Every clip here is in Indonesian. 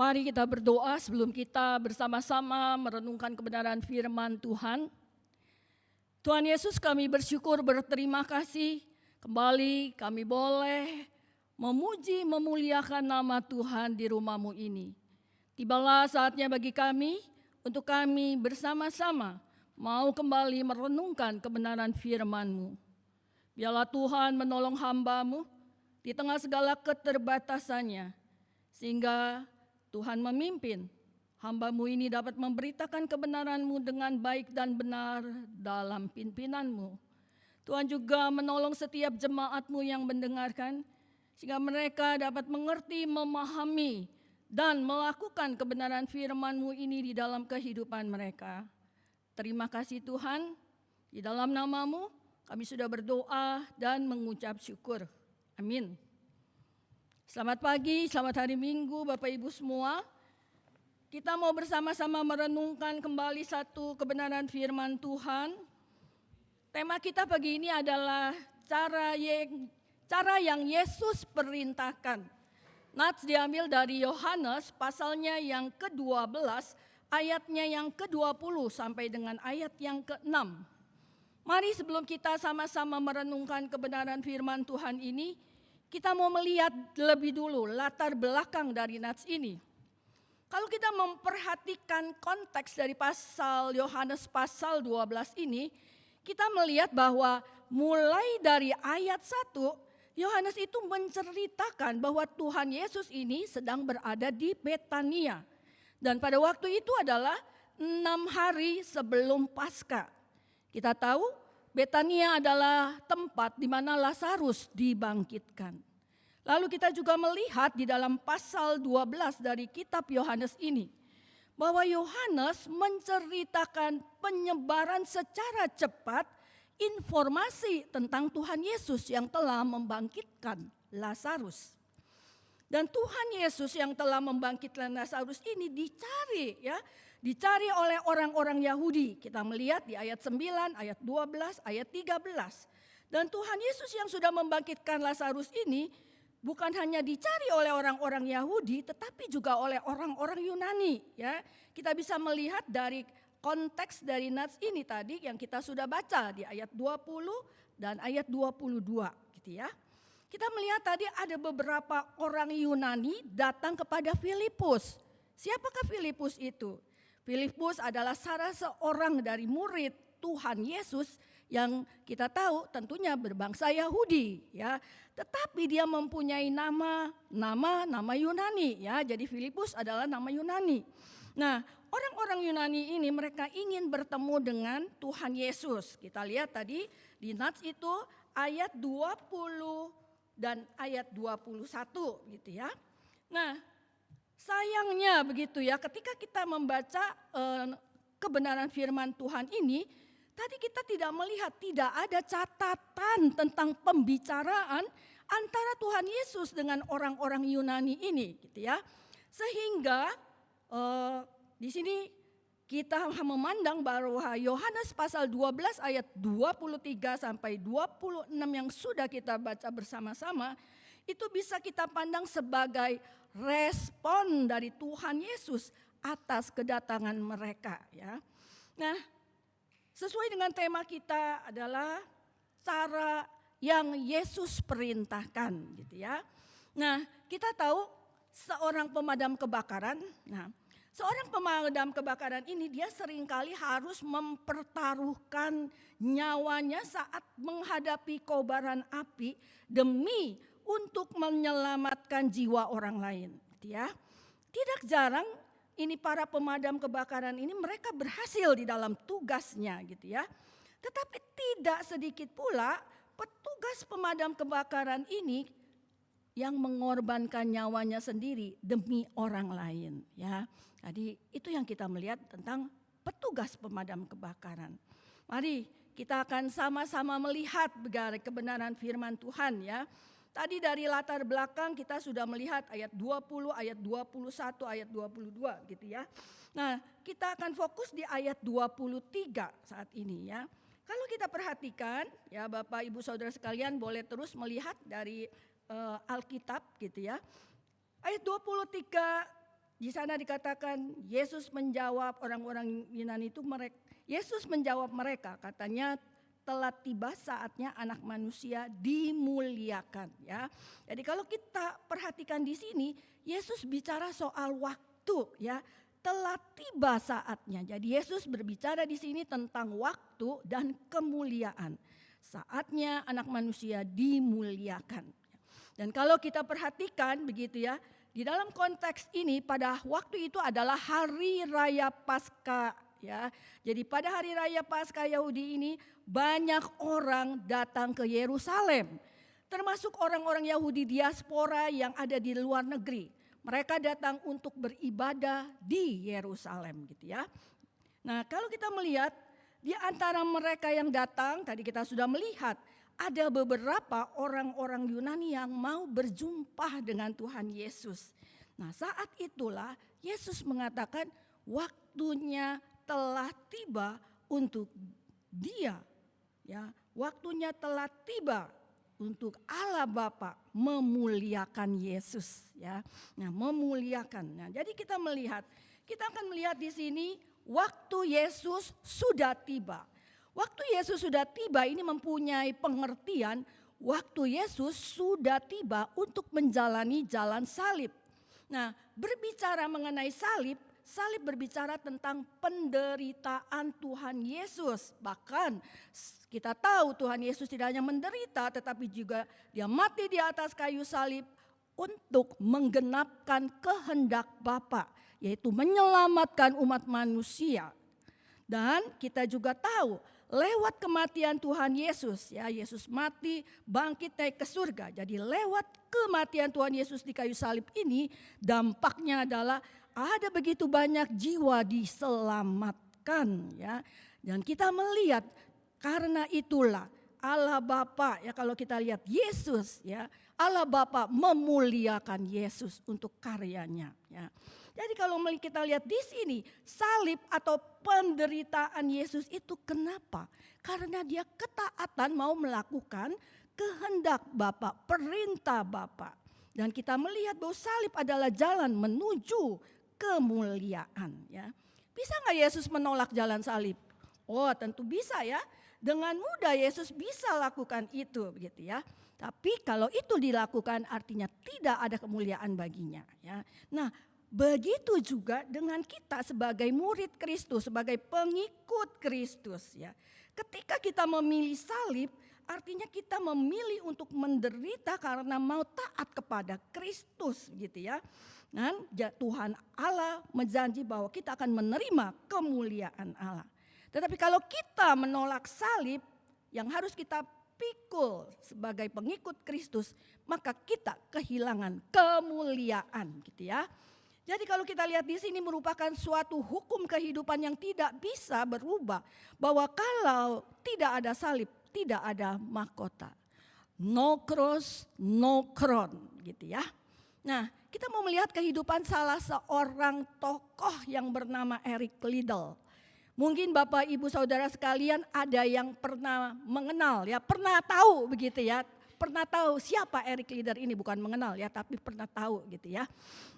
Mari kita berdoa sebelum kita bersama-sama merenungkan kebenaran firman Tuhan. Tuhan Yesus, kami bersyukur, berterima kasih kembali kami boleh memuji, memuliakan nama Tuhan di rumah-Mu ini. Tibalah saatnya bagi kami untuk kami bersama-sama mau kembali merenungkan kebenaran firman-Mu. Biarlah Tuhan menolong hamba-Mu di tengah segala keterbatasannya, sehingga Tuhan memimpin hamba-Mu ini dapat memberitakan kebenaran-Mu dengan baik dan benar dalam pimpinan-Mu. Tuhan juga menolong setiap jemaat-Mu yang mendengarkan, sehingga mereka dapat mengerti, memahami, dan melakukan kebenaran firman-Mu ini di dalam kehidupan mereka. Terima kasih Tuhan, di dalam nama-Mu kami sudah berdoa dan mengucap syukur. Amin. Selamat pagi, selamat hari Minggu Bapak Ibu semua. Kita mau bersama-sama merenungkan kembali satu kebenaran firman Tuhan. Tema kita pagi ini adalah cara yang Yesus perintahkan. Nats diambil dari Yohanes pasalnya yang ke-12, ayatnya yang ke-20 sampai dengan ayat yang ke-6. Mari sebelum kita sama-sama merenungkan kebenaran firman Tuhan ini, kita mau melihat lebih dulu latar belakang dari nats ini. Kalau kita memperhatikan konteks dari pasal Yohanes pasal 12 ini, kita melihat bahwa mulai dari ayat 1, Yohanes itu menceritakan bahwa Tuhan Yesus ini sedang berada di Betania. Dan pada waktu itu adalah 6 hari sebelum Paskah. Kita tahu Betania adalah tempat di mana Lazarus dibangkitkan. Lalu kita juga melihat di dalam pasal 12 dari kitab Yohanes ini, bahwa Yohanes menceritakan penyebaran secara cepat informasi tentang Tuhan Yesus yang telah membangkitkan Lazarus. Dan Tuhan Yesus yang telah membangkitkan Lazarus ini dicari oleh orang-orang Yahudi. Kita melihat di ayat 9, ayat 12, ayat 13. Dan Tuhan Yesus yang sudah membangkitkan Lazarus ini bukan hanya dicari oleh orang-orang Yahudi, tetapi juga oleh orang-orang Yunani. Ya, kita bisa melihat dari konteks dari nats ini tadi yang kita sudah baca di ayat 20 dan ayat 22, gitu ya. Kita melihat tadi ada beberapa orang Yunani datang kepada Filipus. Siapakah Filipus itu? Filipus adalah salah seorang dari murid Tuhan Yesus yang kita tahu tentunya berbangsa Yahudi, ya. Tetapi dia mempunyai nama Yunani, ya. Jadi Filipus adalah nama Yunani. Nah, orang-orang Yunani ini mereka ingin bertemu dengan Tuhan Yesus. Kita lihat tadi di nats itu ayat 20 dan ayat 21 gitu ya. Nah, sayangnya begitu ya, ketika kita membaca kebenaran firman Tuhan ini, tadi kita tidak melihat, tidak ada catatan tentang pembicaraan antara Tuhan Yesus dengan orang-orang Yunani ini, gitu ya. Sehingga di sini kita memandang bahwa Yohanes pasal 12 ayat 23 sampai 26 yang sudah kita baca bersama-sama, itu bisa kita pandang sebagai respon dari Tuhan Yesus atas kedatangan mereka, ya. Nah, sesuai dengan tema kita adalah cara yang Yesus perintahkan, gitu ya. Nah, kita tahu seorang pemadam kebakaran. Nah, seorang pemadam kebakaran ini dia seringkali harus mempertaruhkan nyawanya saat menghadapi kobaran api demi untuk menyelamatkan jiwa orang lain, gitu ya. Tidak jarang ini para pemadam kebakaran ini mereka berhasil di dalam tugasnya, gitu ya. Tetapi tidak sedikit pula petugas pemadam kebakaran ini yang mengorbankan nyawanya sendiri demi orang lain, ya. Jadi itu yang kita melihat tentang petugas pemadam kebakaran. Mari kita akan sama-sama melihat kebenaran firman Tuhan, ya. Tadi dari latar belakang kita sudah melihat ayat 20, ayat 21, ayat 22 gitu ya. Nah, kita akan fokus di ayat 23 saat ini ya. Kalau kita perhatikan ya Bapak Ibu Saudara sekalian boleh terus melihat dari Alkitab gitu ya. Ayat 23 di sana dikatakan Yesus menjawab orang-orang Yunani itu, Yesus menjawab mereka, katanya telah tiba saatnya Anak Manusia dimuliakan, ya. Jadi kalau kita perhatikan di sini, Yesus bicara soal waktu, ya. Telah tiba saatnya. Jadi Yesus berbicara di sini tentang waktu dan kemuliaan. Saatnya Anak Manusia dimuliakan. Dan kalau kita perhatikan begitu ya, di dalam konteks ini pada waktu itu adalah hari raya Paskah, ya. Jadi pada hari raya Paskah Yahudi ini banyak orang datang ke Yerusalem. Termasuk orang-orang Yahudi diaspora yang ada di luar negeri. Mereka datang untuk beribadah di Yerusalem gitu ya. Nah, kalau kita melihat di antara mereka yang datang, tadi kita sudah melihat ada beberapa orang-orang Yunani yang mau berjumpa dengan Tuhan Yesus. Nah, saat itulah Yesus mengatakan waktunya telah tiba untuk dia, ya. Waktunya telah tiba untuk Allah Bapa memuliakan Yesus, ya. Nah, memuliakan. Nah, jadi kita akan melihat di sini waktu Yesus sudah tiba. Waktu Yesus sudah tiba ini mempunyai pengertian waktu Yesus sudah tiba untuk menjalani jalan salib. Nah, berbicara mengenai salib berbicara tentang penderitaan Tuhan Yesus. Bahkan kita tahu Tuhan Yesus tidak hanya menderita tetapi juga dia mati di atas kayu salib untuk menggenapkan kehendak Bapa, yaitu menyelamatkan umat manusia. Dan kita juga tahu lewat kematian Tuhan Yesus, ya, Yesus mati, bangkit, naik ke surga. Jadi lewat kematian Tuhan Yesus di kayu salib ini dampaknya adalah ada begitu banyak jiwa diselamatkan, ya. Dan kita melihat karena itulah Allah Bapa, ya, kalau kita lihat Yesus, ya, Allah Bapa memuliakan Yesus untuk karyanya, ya. Jadi kalau kita lihat di sini salib atau penderitaan Yesus itu kenapa? Karena dia ketaatan mau melakukan kehendak Bapa, perintah Bapa. Dan kita melihat bahwa salib adalah jalan menuju kemuliaan, ya. Bisa nggak Yesus menolak jalan salib? Oh, tentu bisa, ya. Dengan mudah Yesus bisa lakukan itu, begitu ya. Tapi kalau itu dilakukan artinya tidak ada kemuliaan baginya, ya. Nah, begitu juga dengan kita sebagai murid Kristus, sebagai pengikut Kristus, ya. Ketika kita memilih salib, artinya kita memilih untuk menderita karena mau taat kepada Kristus, gitu ya. Dan Tuhan Allah menjanji bahwa kita akan menerima kemuliaan Allah. Tetapi kalau kita menolak salib yang harus kita pikul sebagai pengikut Kristus, maka kita kehilangan kemuliaan, gitu ya. Jadi kalau kita lihat di sini merupakan suatu hukum kehidupan yang tidak bisa berubah, bahwa kalau tidak ada salib, tidak ada mahkota. No cross, no crown, gitu ya. Nah, kita mau melihat kehidupan salah seorang tokoh yang bernama Eric Liddell. Mungkin Bapak Ibu Saudara sekalian ada yang pernah mengenal, ya, pernah tahu begitu ya. Pernah tahu siapa Eric Liddell ini, bukan mengenal ya, tapi pernah tahu gitu ya.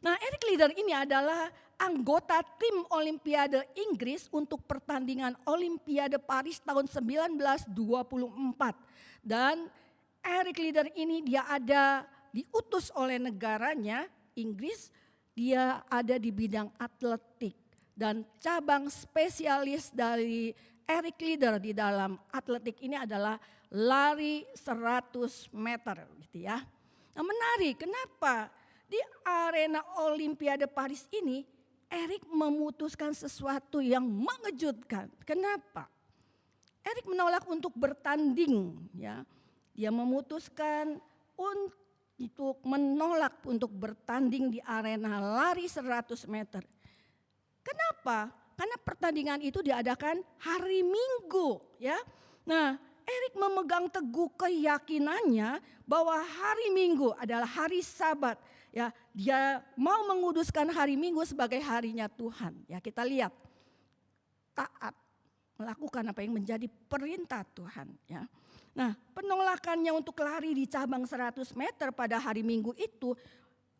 Nah, Eric Liddell ini adalah anggota tim Olimpiade Inggris untuk pertandingan Olimpiade Paris tahun 1924. Dan Eric Liddell ini dia diutus oleh negaranya Inggris, dia ada di bidang atletik. Dan cabang spesialis dari Eric Liddell di dalam atletik ini adalah lari 100 meter gitu ya. Nah, menarik, kenapa di arena Olimpiade Paris ini Eric memutuskan sesuatu yang mengejutkan. Kenapa? Eric menolak untuk bertanding, ya. Dia memutuskan untuk menolak untuk bertanding di arena lari 100 meter. Kenapa? Karena pertandingan itu diadakan hari Minggu, ya. Nah, Eric memegang teguh keyakinannya bahwa hari Minggu adalah hari Sabat, ya. Dia mau menguduskan hari Minggu sebagai harinya Tuhan. Ya, kita lihat taat melakukan apa yang menjadi perintah Tuhan, ya. Nah, penolakannya untuk lari di cabang 100 meter pada hari Minggu itu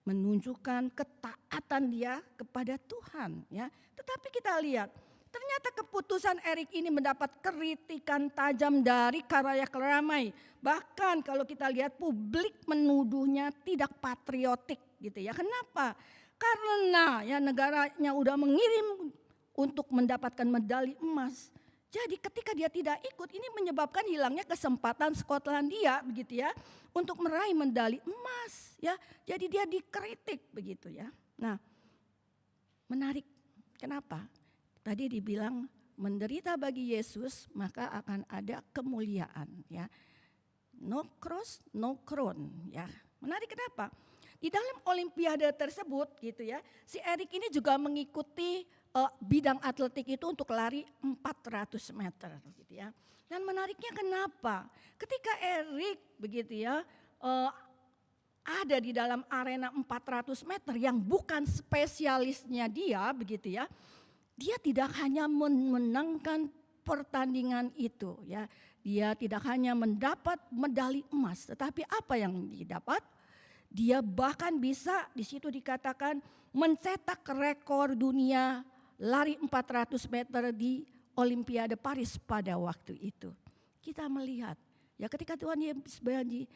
menunjukkan ketaatan dia kepada Tuhan, ya. Tetapi kita lihat, ternyata keputusan Erik ini mendapat kritikan tajam dari khalayak ramai. Bahkan kalau kita lihat publik menuduhnya tidak patriotik gitu ya. Kenapa? Karena ya negaranya udah mengirim untuk mendapatkan medali emas. Jadi ketika dia tidak ikut, ini menyebabkan hilangnya kesempatan Skotlandia begitu ya untuk meraih medali emas ya. Jadi dia dikritik begitu ya. Nah, menarik. Kenapa? Tadi dibilang menderita bagi Yesus maka akan ada kemuliaan ya. No cross, no crown ya. Menarik kenapa? Di dalam olimpiade tersebut gitu ya, si Erik ini juga mengikuti bidang atletik itu untuk lari 400 meter gitu ya. Dan menariknya kenapa? Ketika Erik begitu ya ada di dalam arena 400 meter yang bukan spesialisnya dia begitu ya. Dia tidak hanya memenangkan pertandingan itu ya. Dia tidak hanya mendapat medali emas, tetapi apa yang didapat? Dia bahkan bisa di situ dikatakan mencetak rekor dunia lari 400 meter di Olimpiade Paris pada waktu itu. Kita melihat ya ketika Tuhan Yesus berjanji,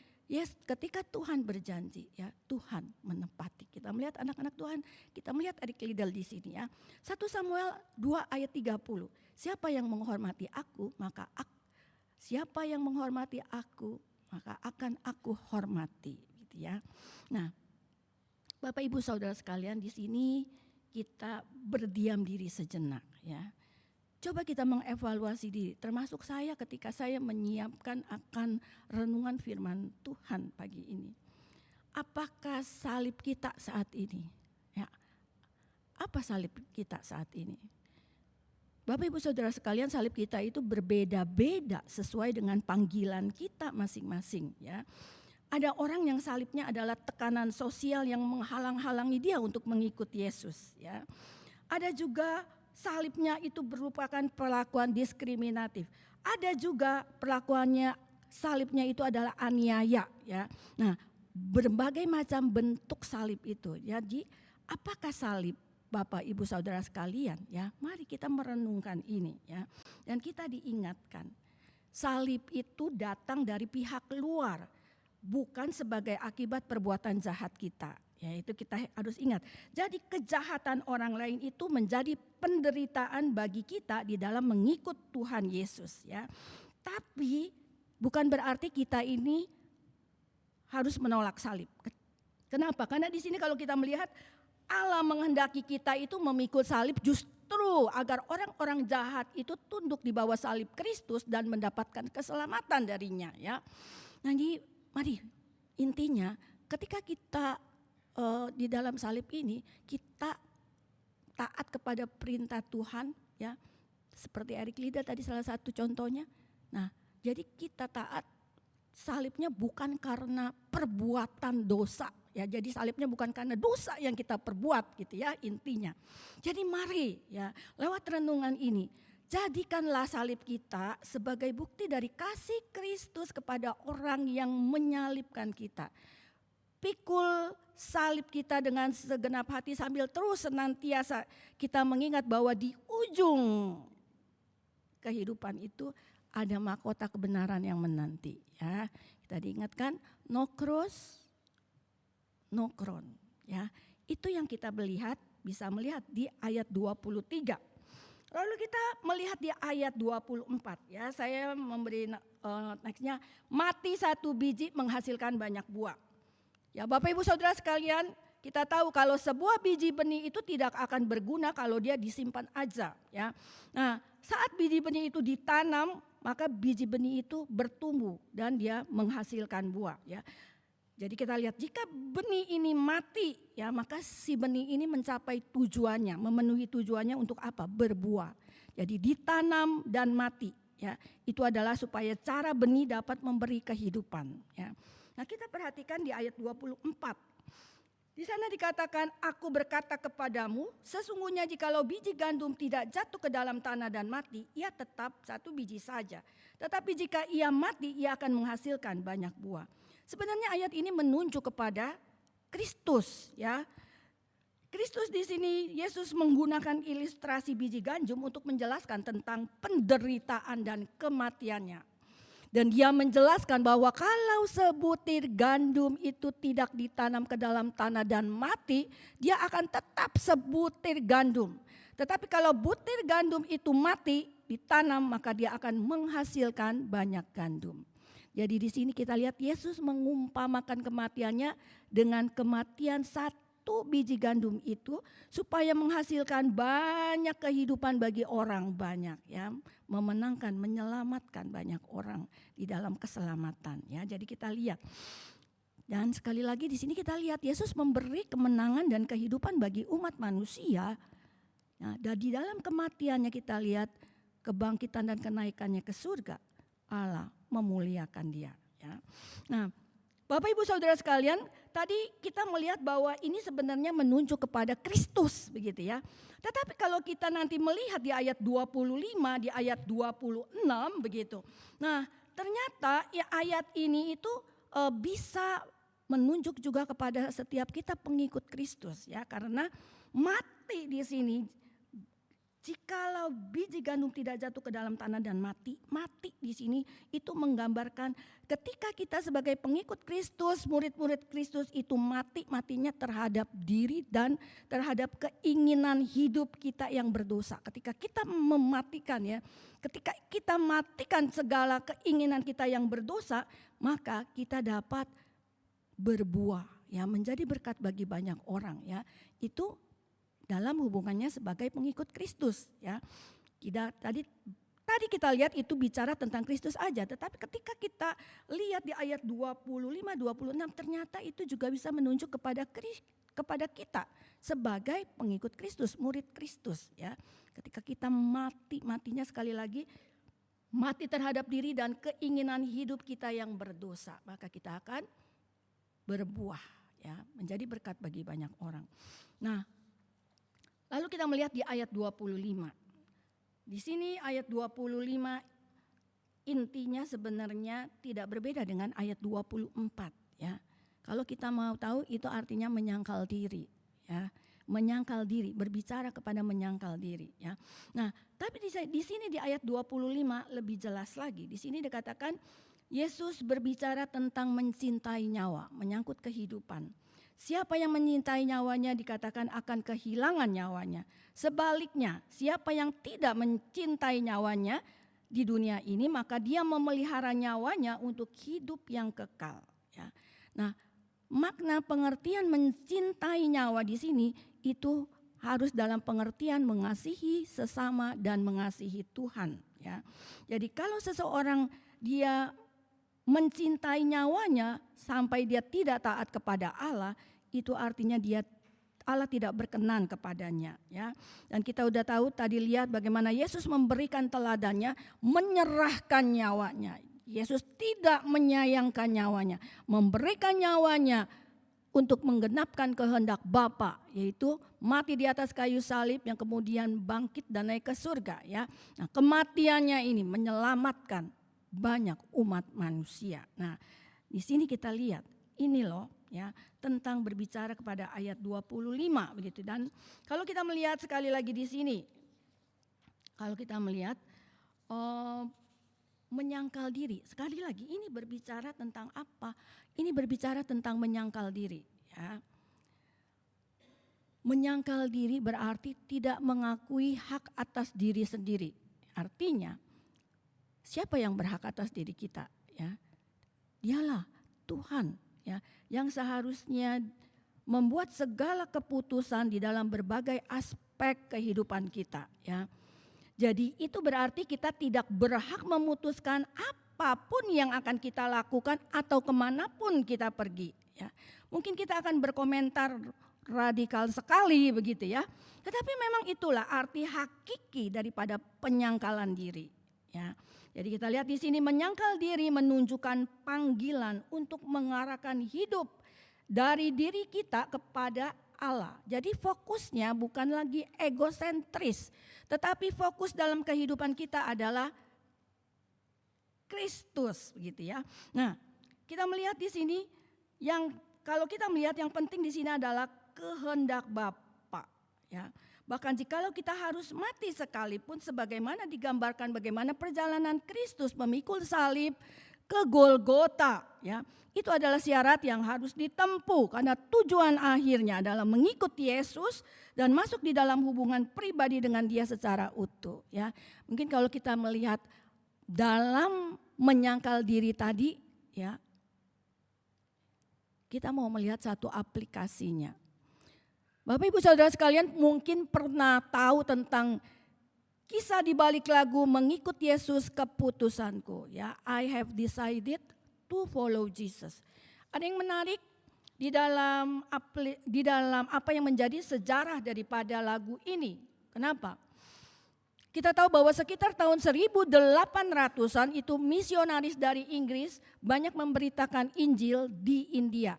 ketika Tuhan berjanji ya Tuhan menepati. Kita melihat anak-anak Tuhan, kita melihat Erik Liddell di sini ya. 1 Samuel 2 ayat 30. Siapa yang menghormati aku maka siapa yang menghormati aku maka akan aku hormati gitu ya. Nah, Bapak Ibu Saudara sekalian, di sini kita berdiam diri sejenak ya. Coba kita mengevaluasi diri, termasuk saya ketika saya menyiapkan akan renungan firman Tuhan pagi ini. Apakah salib kita saat ini? Ya, apa salib kita saat ini? Bapak Ibu Saudara sekalian, salib kita itu berbeda-beda sesuai dengan panggilan kita masing-masing ya. Ada orang yang salibnya adalah tekanan sosial yang menghalang-halangi dia untuk mengikuti Yesus ya. Ada juga salibnya itu merupakan perlakuan diskriminatif. Ada juga perlakuannya salibnya itu adalah aniaya ya. Nah, berbagai macam bentuk salib itu. Jadi, apakah salib Bapak Ibu Saudara sekalian ya? Mari kita merenungkan ini ya. Dan kita diingatkan, salib itu datang dari pihak luar, bukan sebagai akibat perbuatan jahat kita. Ya, itu kita harus ingat. Jadi kejahatan orang lain itu menjadi penderitaan bagi kita di dalam mengikut Tuhan Yesus ya. Tapi bukan berarti kita ini harus menolak salib. Kenapa? Karena di sini kalau kita melihat Allah menghendaki kita itu memikul salib justru agar orang-orang jahat itu tunduk di bawah salib Kristus dan mendapatkan keselamatan darinya ya. Jadi mari intinya ketika kita di dalam salib ini kita taat kepada perintah Tuhan ya. Seperti Erik Liddell tadi salah satu contohnya. Nah, jadi kita taat salibnya bukan karena perbuatan dosa ya. Jadi salibnya bukan karena dosa yang kita perbuat gitu ya intinya. Jadi mari ya lewat renungan ini jadikanlah salib kita sebagai bukti dari kasih Kristus kepada orang yang menyalibkan kita. Pikul salib kita dengan segenap hati sambil terus senantiasa kita mengingat bahwa di ujung kehidupan itu ada mahkota kebenaran yang menanti ya. Kita diingatkan no cross, no crown ya. Itu yang kita bisa melihat di ayat 23. Lalu kita melihat di ayat 24 ya. Saya memberi nextnya, mati satu biji menghasilkan banyak buah. Ya Bapak Ibu Saudara sekalian, kita tahu kalau sebuah biji benih itu tidak akan berguna kalau dia disimpan aja ya. Nah, saat biji benih itu ditanam, maka biji benih itu bertumbuh dan dia menghasilkan buah ya. Jadi kita lihat jika benih ini mati ya, maka si benih ini mencapai tujuannya, memenuhi tujuannya untuk apa? Berbuah. Jadi ditanam dan mati ya. Itu adalah supaya cara benih dapat memberi kehidupan ya. Nah, kita perhatikan di ayat 24. Di sana dikatakan, aku berkata kepadamu, sesungguhnya jikalau biji gandum tidak jatuh ke dalam tanah dan mati, ia tetap satu biji saja. Tetapi jika ia mati, ia akan menghasilkan banyak buah. Sebenarnya ayat ini menunjuk kepada Kristus, ya. Kristus di sini Yesus menggunakan ilustrasi biji gandum untuk menjelaskan tentang penderitaan dan kematiannya. Dan dia menjelaskan bahwa kalau sebutir gandum itu tidak ditanam ke dalam tanah dan mati, dia akan tetap sebutir gandum. Tetapi kalau butir gandum itu mati, ditanam, maka dia akan menghasilkan banyak gandum. Jadi di sini kita lihat Yesus mengumpamakan kematiannya dengan kematian satu biji gandum itu supaya menghasilkan banyak kehidupan bagi orang banyak, ya, memenangkan, menyelamatkan banyak orang di dalam keselamatan, ya. Jadi kita lihat. Dan sekali lagi di sini kita lihat Yesus memberi kemenangan dan kehidupan bagi umat manusia. Nah, dan di dalam kematiannya kita lihat kebangkitan dan kenaikannya ke surga. Allah memuliakan dia, ya. Nah, Bapak Ibu Saudara sekalian, tadi kita melihat bahwa ini sebenarnya menunjuk kepada Kristus, begitu ya. Tetapi kalau kita nanti melihat di ayat 25, di ayat 26 begitu. Nah, ternyata ya ayat ini itu bisa menunjuk juga kepada setiap kita pengikut Kristus, ya, karena mati di sini. Jikalau biji gandum tidak jatuh ke dalam tanah dan mati di sini itu menggambarkan ketika kita sebagai pengikut Kristus, murid-murid Kristus itu matinya terhadap diri dan terhadap keinginan hidup kita yang berdosa. Ketika kita mematikan, ya, ketika kita matikan segala keinginan kita yang berdosa, maka kita dapat berbuah, ya, menjadi berkat bagi banyak orang, ya. Itu dalam hubungannya sebagai pengikut Kristus, ya. Tadi kita lihat itu bicara tentang Kristus aja, tetapi ketika kita lihat di ayat 25, 26 ternyata itu juga bisa menunjuk kepada kita sebagai pengikut Kristus, murid Kristus, ya. Ketika kita matinya sekali lagi mati terhadap diri dan keinginan hidup kita yang berdosa, maka kita akan berbuah, ya, menjadi berkat bagi banyak orang. Nah, lalu kita melihat di ayat 25. Di sini ayat 25 intinya sebenarnya tidak berbeda dengan ayat 24, ya. Kalau kita mau tahu itu artinya menyangkal diri, ya. Menyangkal diri, berbicara kepada menyangkal diri, ya. Nah, tapi di sini di ayat 25 lebih jelas lagi. Di sini dikatakan Yesus berbicara tentang mencintai nyawa, menyangkut kehidupan. Siapa yang menyintai nyawanya dikatakan akan kehilangan nyawanya. Sebaliknya, siapa yang tidak mencintai nyawanya di dunia ini, maka dia memelihara nyawanya untuk hidup yang kekal, ya. Nah, makna pengertian mencintai nyawa di sini itu harus dalam pengertian mengasihi sesama dan mengasihi Tuhan, ya. Jadi kalau seseorang dia mencintai nyawanya sampai dia tidak taat kepada Allah, itu artinya Allah tidak berkenan kepadanya, ya. Dan kita udah tahu tadi lihat bagaimana Yesus memberikan teladannya, menyerahkan nyawanya. Yesus tidak menyayangkan nyawanya, memberikan nyawanya untuk menggenapkan kehendak Bapa, yaitu mati di atas kayu salib yang kemudian bangkit dan naik ke surga, ya. Nah, kematiannya ini menyelamatkan banyak umat manusia. Nah, di sini kita lihat ini loh, ya, tentang berbicara kepada ayat 25 begitu. Dan kalau kita melihat sekali lagi di sini, kalau kita melihat menyangkal diri, sekali lagi ini berbicara tentang apa? Ini berbicara tentang menyangkal diri, ya. Menyangkal diri berarti tidak mengakui hak atas diri sendiri. Artinya siapa yang berhak atas diri kita, ya? Dialah Tuhan, ya, yang seharusnya membuat segala keputusan di dalam berbagai aspek kehidupan kita, ya. Jadi itu berarti kita tidak berhak memutuskan apapun yang akan kita lakukan atau kemanapun kita pergi, ya. Mungkin kita akan berkomentar radikal sekali begitu, ya. Tetapi memang itulah arti hakiki daripada penyangkalan diri, ya. Jadi kita lihat di sini menyangkal diri menunjukkan panggilan untuk mengarahkan hidup dari diri kita kepada Allah. Jadi fokusnya bukan lagi egosentris, tetapi fokus dalam kehidupan kita adalah Kristus, begitu, ya. Nah, kita melihat di sini yang kalau kita melihat yang penting di sini adalah kehendak Bapa, ya. Bahkan jikalau kita harus mati sekalipun, sebagaimana digambarkan bagaimana perjalanan Kristus memikul salib ke Golgota, ya. Itu adalah syarat yang harus ditempuh karena tujuan akhirnya adalah mengikuti Yesus dan masuk di dalam hubungan pribadi dengan Dia secara utuh, ya. Mungkin kalau kita melihat dalam menyangkal diri tadi, ya, kita mau melihat satu aplikasinya. Bapak Ibu Saudara sekalian mungkin pernah tahu tentang kisah di balik lagu Mengikut Yesus Keputusanku, ya. I have decided to follow Jesus. Ada yang menarik di dalam apa yang menjadi sejarah daripada lagu ini. Kenapa? Kita tahu bahwa sekitar tahun 1800-an itu misionaris dari Inggris banyak memberitakan Injil di India.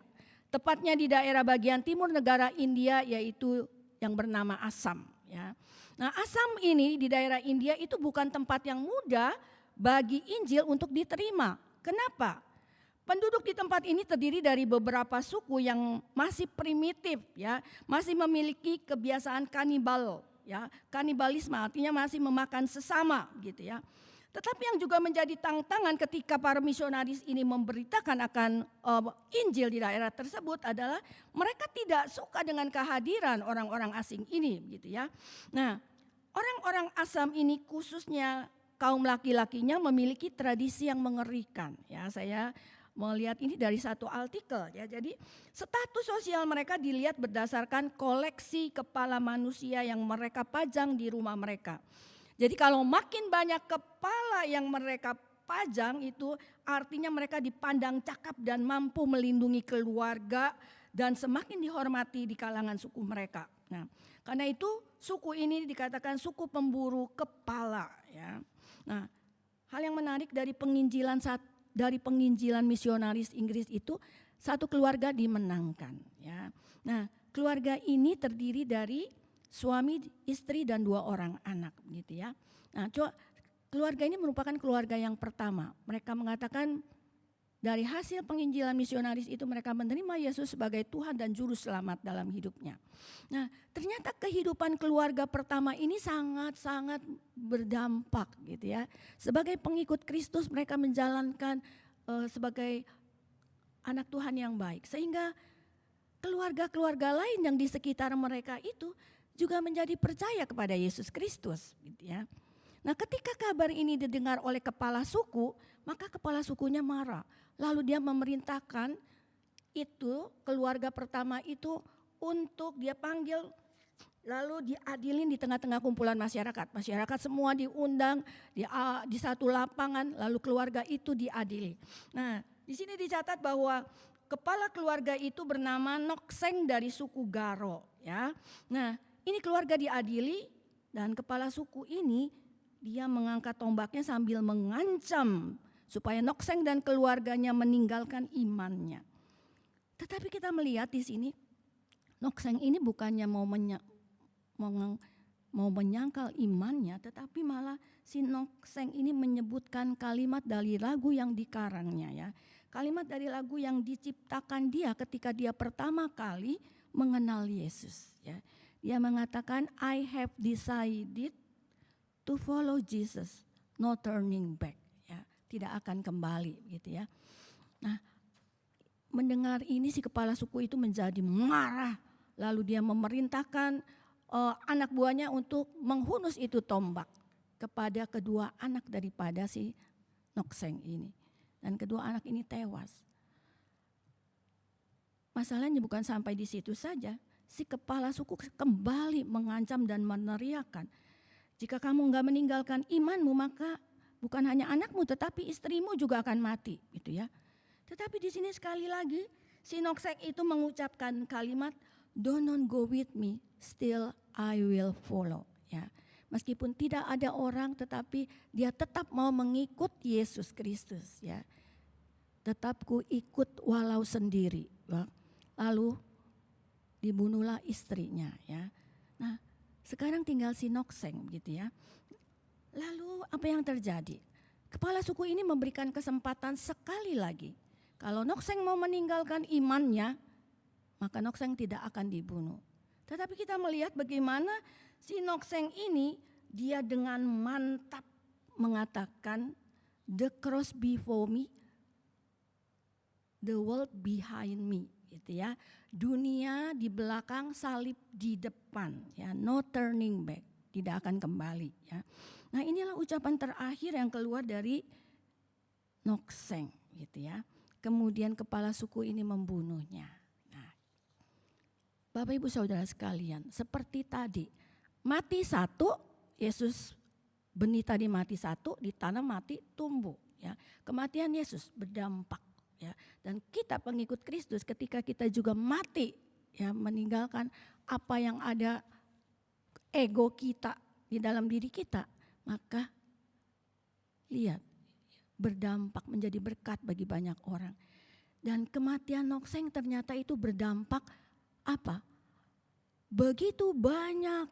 Tepatnya di daerah bagian timur negara India, yaitu yang bernama Assam, ya. Nah, Assam ini di daerah India itu bukan tempat yang mudah bagi Injil untuk diterima. Kenapa? Penduduk di tempat ini terdiri dari beberapa suku yang masih primitif, ya, masih memiliki kebiasaan kanibal, ya. Kanibalisme artinya masih memakan sesama, gitu, ya. Tetapi yang juga menjadi tantangan ketika para misionaris ini memberitakan akan Injil di daerah tersebut adalah mereka tidak suka dengan kehadiran orang-orang asing ini, gitu, ya. Nah, orang-orang Assam ini khususnya kaum laki-lakinya memiliki tradisi yang mengerikan, ya. Saya melihat ini dari satu artikel, ya. Jadi status sosial mereka dilihat berdasarkan koleksi kepala manusia yang mereka pajang di rumah mereka. Jadi kalau makin banyak kepala yang mereka pajang itu artinya mereka dipandang cakap dan mampu melindungi keluarga dan semakin dihormati di kalangan suku mereka. Nah, karena itu suku ini dikatakan suku pemburu kepala, ya. Nah, hal yang menarik dari penginjilan misionaris Inggris itu satu keluarga dimenangkan, ya. Nah, keluarga ini terdiri dari suami, istri dan 2 orang anak, gitu, ya. Nah, keluarga ini merupakan keluarga yang pertama. Mereka mengatakan dari hasil penginjilan misionaris itu mereka menerima Yesus sebagai Tuhan dan Juru Selamat dalam hidupnya. Nah, ternyata kehidupan keluarga pertama ini sangat-sangat berdampak, gitu, ya. Sebagai pengikut Kristus mereka menjalankan sebagai anak Tuhan yang baik. Sehingga keluarga-keluarga lain yang di sekitar mereka itu juga menjadi percaya kepada Yesus Kristus, gitu, ya. Nah, ketika kabar ini didengar oleh kepala suku, maka kepala sukunya marah. Lalu dia memerintahkan itu keluarga pertama itu untuk dia panggil, lalu diadilin di tengah-tengah kumpulan masyarakat. Masyarakat semua diundang di satu lapangan, lalu keluarga itu diadili. Nah, di sini dicatat bahwa kepala keluarga itu bernama Nokseng dari suku Garo, ya. Nah, ini keluarga diadili dan kepala suku ini dia mengangkat tombaknya sambil mengancam supaya Nokseng dan keluarganya meninggalkan imannya. Tetapi kita melihat di sini Nokseng ini bukannya mau menyangkal imannya, tetapi malah si Nokseng ini menyebutkan kalimat dari lagu yang dikarangnya, ya. Kalimat dari lagu yang diciptakan dia ketika dia pertama kali mengenal Yesus, ya. Dia mengatakan, I have decided to follow Jesus, no turning back, ya. Tidak akan kembali, gitu, ya. Nah, mendengar ini si kepala suku itu menjadi marah, lalu dia memerintahkan anak buahnya untuk menghunus itu tombak kepada kedua anak daripada si Nokseng ini. Dan kedua anak ini tewas. Masalahnya bukan sampai di situ saja. Si kepala suku kembali mengancam dan meneriakkan, jika kamu enggak meninggalkan imanmu maka bukan hanya anakmu tetapi istrimu juga akan mati, gitu, ya. Tetapi di sini sekali lagi si Nokseng itu mengucapkan kalimat, do not go with me, still I will follow, ya. Meskipun tidak ada orang tetapi dia tetap mau mengikut Yesus Kristus, ya. Tetap ku ikut walau sendiri, ya. Lalu dibunuhlah istrinya, ya. Nah, sekarang tinggal si Nokseng, gitu, ya. Lalu apa yang terjadi? Kepala suku ini memberikan kesempatan sekali lagi. Kalau Nokseng mau meninggalkan imannya, maka Nokseng tidak akan dibunuh. Tetapi kita melihat bagaimana si Nokseng ini dia dengan mantap mengatakan, the cross before me, the world behind me, gitu ya. Dunia di belakang, salib di depan, ya, no turning back, tidak akan kembali, ya. Nah, inilah ucapan terakhir yang keluar dari Nokseng, gitu ya. Kemudian kepala suku ini membunuhnya. Nah, Bapak Ibu Saudara sekalian, seperti tadi, mati satu, Yesus benih tadi mati satu, ditanam mati tumbuh, ya. Kematian Yesus berdampak, ya. Dan kita pengikut Kristus ketika kita juga mati, ya, meninggalkan apa yang ada ego kita di dalam diri kita, maka lihat, berdampak menjadi berkat bagi banyak orang. Dan kematian Nokseng ternyata itu berdampak apa? Begitu banyak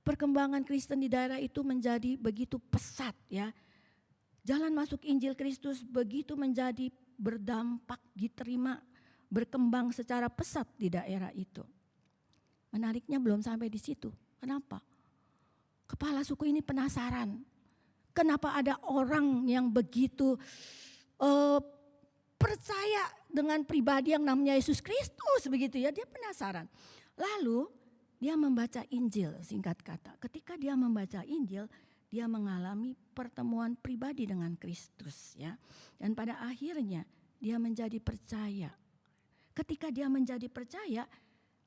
perkembangan Kristen di daerah itu menjadi begitu pesat, ya. Jalan masuk Injil Kristus begitu menjadi berdampak, diterima, berkembang secara pesat di daerah itu. Menariknya belum sampai di situ. Kenapa? Kepala suku ini penasaran. Kenapa ada orang yang begitu percaya dengan pribadi yang namanya Yesus Kristus, begitu ya, dia penasaran. Lalu dia membaca Injil, singkat kata. Ketika dia membaca Injil, dia mengalami pertemuan pribadi dengan Kristus, ya. Dan pada akhirnya dia menjadi percaya. Ketika dia menjadi percaya,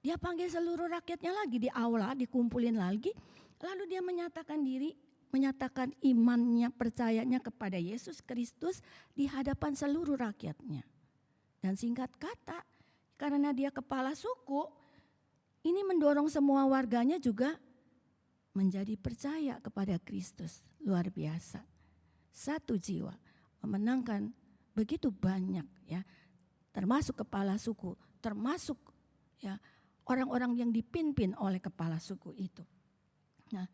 dia panggil seluruh rakyatnya lagi di aula, dikumpulin lagi. Lalu dia menyatakan diri, menyatakan imannya, percayanya kepada Yesus Kristus di hadapan seluruh rakyatnya. Dan singkat kata, karena dia kepala suku, ini mendorong semua warganya juga menjadi percaya kepada Kristus. Luar biasa. Satu jiwa memenangkan begitu banyak, ya, termasuk kepala suku, termasuk, ya, orang-orang yang dipimpin oleh kepala suku itu. Nah,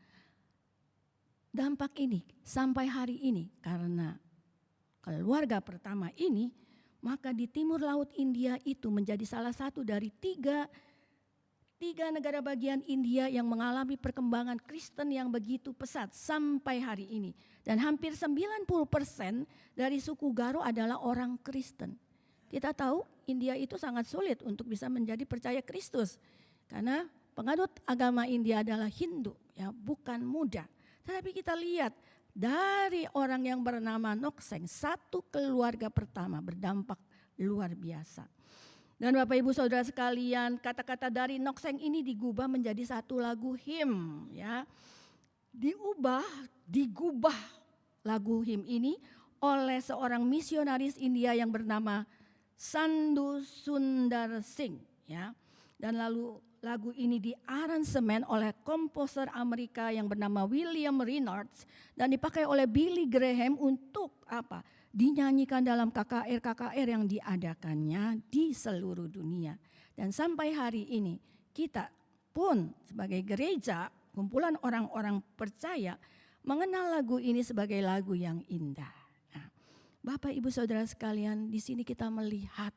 dampak ini sampai hari ini karena keluarga pertama ini, maka di timur laut India itu menjadi salah satu dari tiga negara bagian India yang mengalami perkembangan Kristen yang begitu pesat sampai hari ini. Dan hampir 90% dari suku Garo adalah orang Kristen. Kita tahu India itu sangat sulit untuk bisa menjadi percaya Kristus. Karena penganut agama India adalah Hindu, ya, bukan mudah. Tetapi kita lihat dari orang yang bernama Nokseng, satu keluarga pertama berdampak luar biasa. Dan Bapak Ibu Saudara sekalian, kata-kata dari Nokseng ini digubah menjadi satu lagu him, ya. Digubah lagu him ini oleh seorang misionaris India yang bernama Sandhu Sundar Singh, ya. Dan lalu lagu ini diaransemen oleh komposer Amerika yang bernama William Reynolds dan dipakai oleh Billy Graham untuk apa? Dinyanyikan dalam KKR yang diadakannya di seluruh dunia. Dan sampai hari ini kita pun sebagai gereja, kumpulan orang-orang percaya, mengenal lagu ini sebagai lagu yang indah. Nah, Bapak Ibu Saudara sekalian, di sini kita melihat,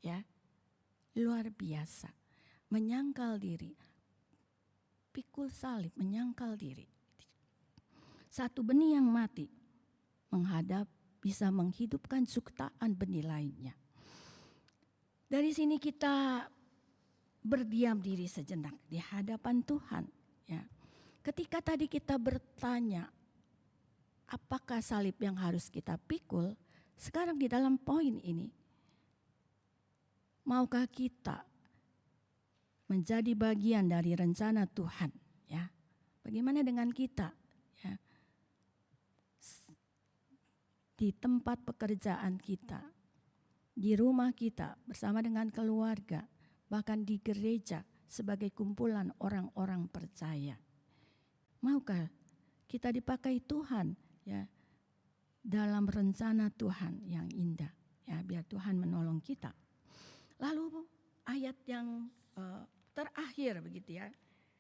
ya, luar biasa. Menyangkal diri, pikul salib, menyangkal diri. Satu benih yang mati menghadap bisa menghidupkan jutaan benih lainnya. Dari sini kita berdiam diri sejenak di hadapan Tuhan, ya. Ketika tadi kita bertanya, apakah salib yang harus kita pikul? Sekarang di dalam poin ini, maukah kita menjadi bagian dari rencana Tuhan, ya? Bagaimana dengan kita, ya? Di tempat pekerjaan kita, di rumah kita bersama dengan keluarga, bahkan di gereja sebagai kumpulan orang-orang percaya. Maukah kita dipakai Tuhan, ya, dalam rencana Tuhan yang indah, ya, biar Tuhan menolong kita. Lalu ayat yang terakhir begitu, ya.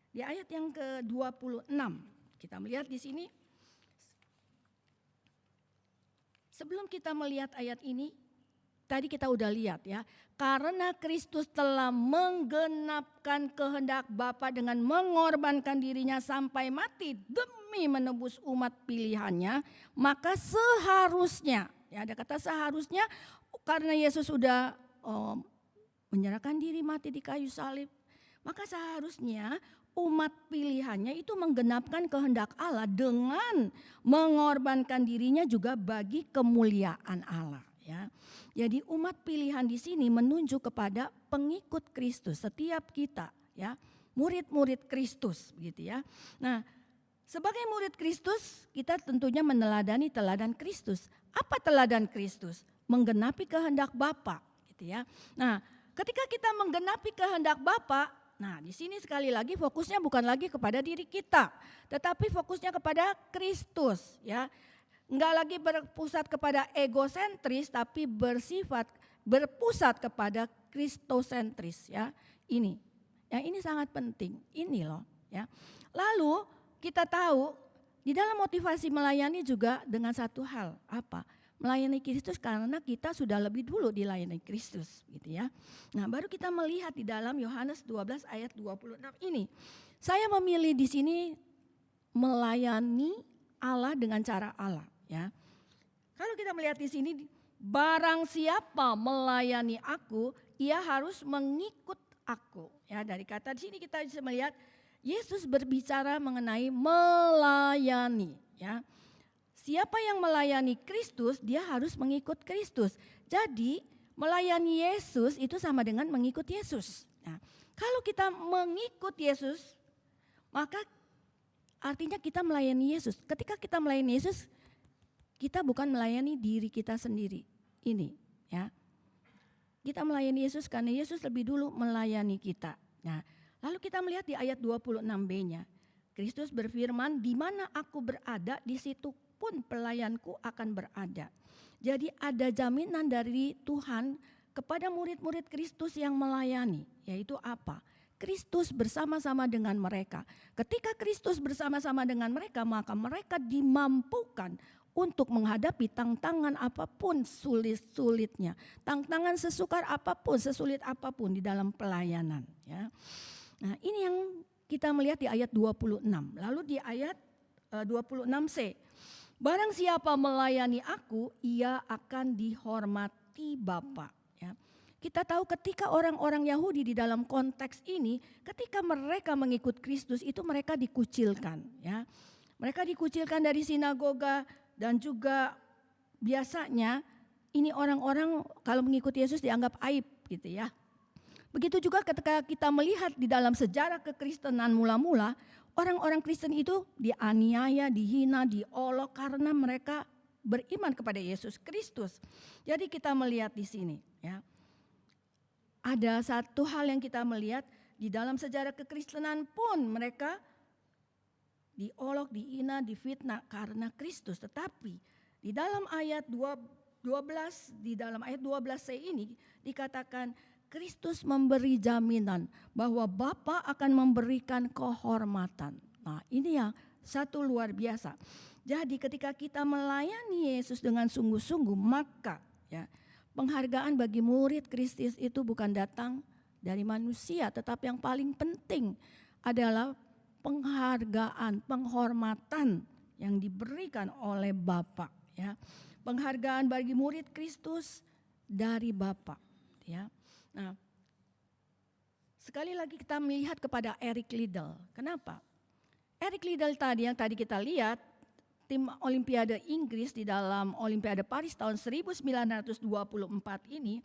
Di ayat yang ke-26 kita melihat di sini. Sebelum kita melihat ayat ini, tadi kita udah lihat ya. Karena Kristus telah menggenapkan kehendak Bapa dengan mengorbankan dirinya sampai mati demi menebus umat pilihannya, maka seharusnya, ya ada kata seharusnya, karena Yesus sudah menyerahkan diri mati di kayu salib, maka seharusnya umat pilihannya itu menggenapkan kehendak Allah dengan mengorbankan dirinya juga bagi kemuliaan Allah. Ya, jadi umat pilihan di sini menunjuk kepada pengikut Kristus, setiap kita, ya, murid-murid Kristus, begitu ya. Nah, sebagai murid Kristus, kita tentunya meneladani teladan Kristus. Apa teladan Kristus? Menggenapi kehendak Bapa, gitu ya. Nah, ketika kita menggenapi kehendak Bapa, nah, di sini sekali lagi fokusnya bukan lagi kepada diri kita, tetapi fokusnya kepada Kristus, ya. Enggak lagi berpusat kepada egosentris, tapi berpusat kepada kristosentris, ya. Ini sangat penting, ini loh, ya. Lalu kita tahu di dalam motivasi melayani juga dengan satu hal, apa? Melayani Kristus karena kita sudah lebih dulu dilayani Kristus, gitu ya. Nah, baru kita melihat di dalam Yohanes 12 ayat 26 ini. Saya memilih di sini melayani Allah dengan cara Allah, ya. Kalau kita melihat di sini, barang siapa melayani aku, ia harus mengikut aku. Ya, dari kata di sini kita bisa melihat Yesus berbicara mengenai melayani, ya. Siapa yang melayani Kristus, dia harus mengikut Kristus. Jadi melayani Yesus itu sama dengan mengikut Yesus. Nah, kalau kita mengikut Yesus, maka artinya kita melayani Yesus. Ketika kita melayani Yesus, kita bukan melayani diri kita sendiri. Ini, ya. Kita melayani Yesus karena Yesus lebih dulu melayani kita. Nah, lalu kita melihat di ayat 26b-nya. Kristus berfirman, di mana aku berada, di situ pun pelayanku akan berada. Jadi ada jaminan dari Tuhan kepada murid-murid Kristus yang melayani, yaitu apa? Kristus bersama-sama dengan mereka. Ketika Kristus bersama-sama dengan mereka, maka mereka dimampukan untuk menghadapi tantangan apapun sulit-sulitnya. Tantangan sesukar apapun, sesulit apapun di dalam pelayanan. Ya. Nah, ini yang kita melihat di ayat 26. Lalu di ayat 26c. Barang siapa melayani aku, ia akan dihormati Bapa. Ya. Kita tahu ketika orang-orang Yahudi di dalam konteks ini, ketika mereka mengikut Kristus itu mereka dikucilkan. Ya. Mereka dikucilkan dari sinagoga dan juga biasanya ini orang-orang kalau mengikuti Yesus dianggap aib gitu ya. Begitu juga ketika kita melihat di dalam sejarah kekristenan mula-mula, orang-orang Kristen itu dianiaya, dihina, diolok karena mereka beriman kepada Yesus Kristus. Jadi kita melihat di sini, ya. Ada satu hal yang kita melihat di dalam sejarah kekristenan pun mereka diolok, dihina, difitnah karena Kristus. Tetapi di dalam ayat 12, di dalam ayat 12c ini dikatakan Kristus memberi jaminan bahwa Bapa akan memberikan kehormatan. Nah, ini yang satu luar biasa. Jadi ketika kita melayani Yesus dengan sungguh-sungguh, maka ya, penghargaan bagi murid Kristus itu bukan datang dari manusia, tetapi yang paling penting adalah penghargaan, penghormatan yang diberikan oleh Bapa. Ya. Penghargaan bagi murid Kristus dari Bapa. Ya. Nah, sekali lagi kita melihat kepada Eric Liddell. Kenapa? Eric Liddell tadi yang tadi kita lihat, tim Olimpiade Inggris di dalam Olimpiade Paris tahun 1924 ini,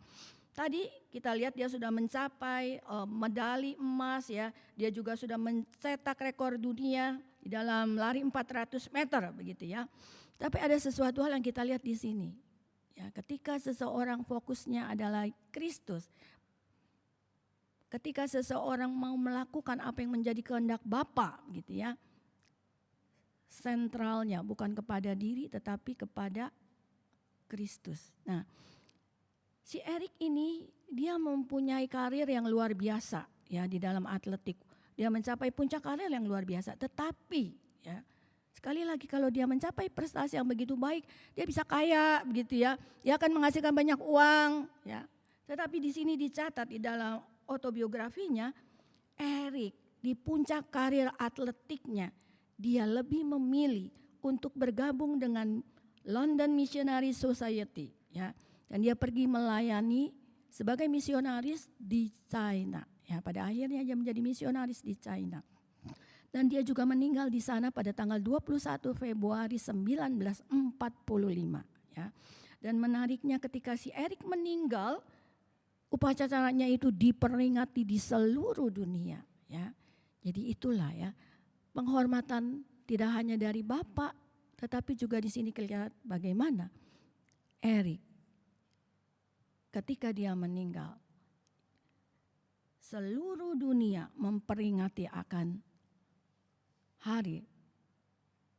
tadi kita lihat dia sudah mencapai medali emas ya. Dia juga sudah mencetak rekor dunia di dalam lari 400 meter begitu ya. Tapi ada sesuatu hal yang kita lihat di sini. Ya, ketika seseorang fokusnya adalah Kristus, ketika seseorang mau melakukan apa yang menjadi kehendak Bapa gitu ya, sentralnya bukan kepada diri tetapi kepada Kristus. Nah, si Eric ini dia mempunyai karir yang luar biasa ya di dalam atletik. Dia mencapai puncak karir yang luar biasa. Tetapi ya Sekali lagi kalau dia mencapai prestasi yang begitu baik, dia bisa kaya begitu ya. Dia akan menghasilkan banyak uang ya. Tetapi di sini dicatat di dalam autobiografinya, Eric di puncak karir atletiknya, dia lebih memilih untuk bergabung dengan London Missionary Society ya. Dan dia pergi melayani sebagai misionaris di China ya. Pada akhirnya dia menjadi misionaris di China. Dan dia juga meninggal di sana pada tanggal 21 Februari 1945 ya. Dan menariknya ketika si Eric meninggal, upacaranya itu diperingati di seluruh dunia ya. Jadi itulah ya, penghormatan tidak hanya dari Bapak, tetapi juga di sini kelihatan bagaimana Eric ketika dia meninggal, seluruh dunia memperingati akan hari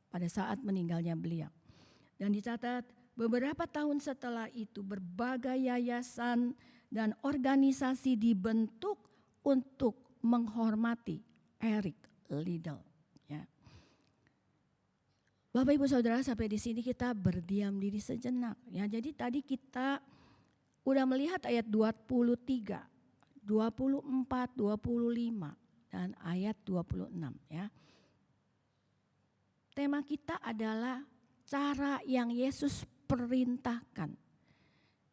pada saat meninggalnya beliau. Dan dicatat beberapa tahun setelah itu berbagai yayasan dan organisasi dibentuk untuk menghormati Eric Liddell ya. Bapak Ibu Saudara, sampai di sini kita berdiam diri sejenak ya. Jadi tadi kita udah melihat ayat 23, 24, 25 dan ayat 26 ya. Tema kita adalah cara yang Yesus perintahkan.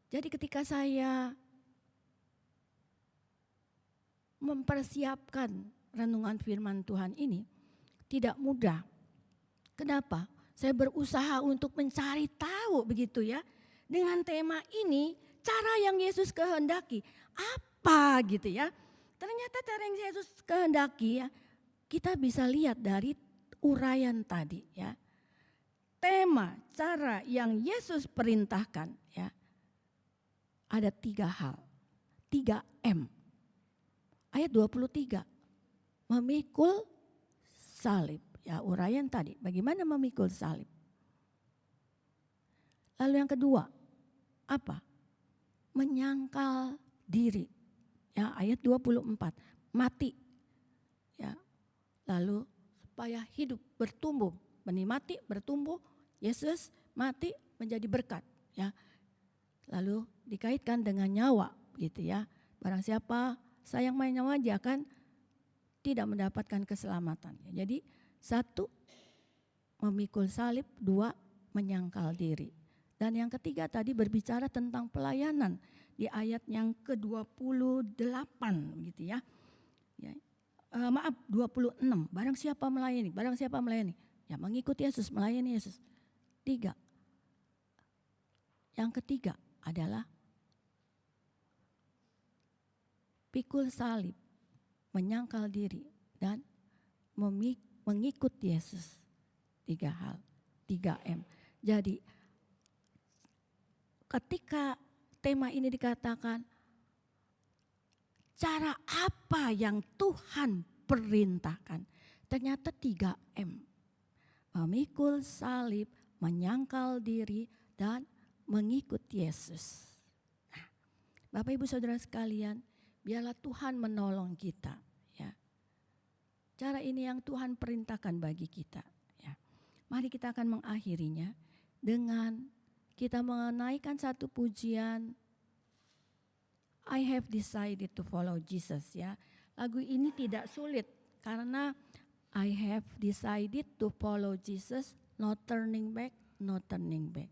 Jadi ketika saya mempersiapkan renungan firman Tuhan ini, tidak mudah. Kenapa? Saya berusaha untuk mencari tahu begitu ya. Dengan tema ini, cara yang Yesus kehendaki apa gitu ya. Ternyata cara yang Yesus kehendaki ya, kita bisa lihat dari uraian tadi ya. Tema cara yang Yesus perintahkan ya, ada 3 hal, 3M. Ayat 23, memikul salib ya, uraian tadi bagaimana memikul salib. Lalu yang kedua apa? Menyangkal diri ya, ayat 24, mati ya. Lalu supaya hidup bertumbuh, benih mati bertumbuh, Yesus mati menjadi berkat ya. Lalu dikaitkan dengan nyawa gitu ya. Barang siapa sayang main nyawa dia akan tidak mendapatkan keselamatan. Jadi 1, memikul salib, 2, menyangkal diri. Dan yang ketiga tadi berbicara tentang pelayanan di ayat yang ke-28 gitu ya. Maaf 26, barang siapa melayani ya, mengikuti Yesus, melayani Yesus. 3, yang ketiga adalah pikul salib, menyangkal diri dan mengikut Yesus. 3 hal, 3M. Jadi ketika tema ini dikatakan cara apa yang Tuhan perintahkan, ternyata 3M. Memikul salib, menyangkal diri dan mengikut Yesus. Nah, Bapak Ibu Saudara sekalian, biarlah Tuhan menolong kita ya. Cara ini yang Tuhan perintahkan bagi kita ya. Mari kita akan mengakhirinya dengan kita menaikkan satu pujian, I have decided to follow Jesus ya. Lagu ini tidak sulit karena I have decided to follow Jesus, no turning back, no turning back.